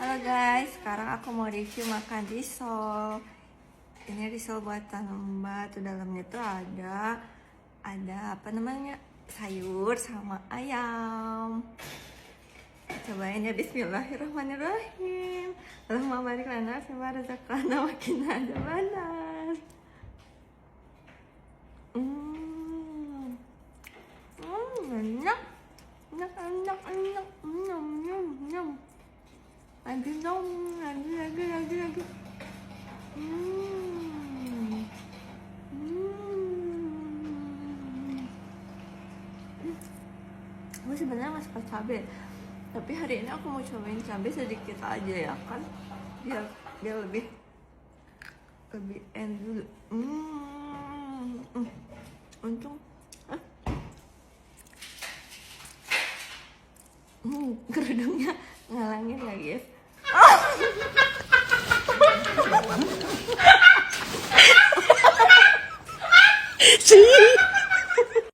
Halo guys, sekarang aku mau review makan risol. Ini risol buatan Mbak. Tuh dalamnya tuh ada apa namanya, sayur sama ayam. Cobain ya, bismillahirrahmanirrahim. Allahumma barik lana fima razaqtana wa qina adzabannar. Enak. Nyam. Lagi dong, lagi. Aku sebenarnya nggak suka cabai, tapi hari ini aku mau cobain cabai sedikit aja ya kan, biar lebih enak dulu. Untung kerudungnya ngalangin ya guys.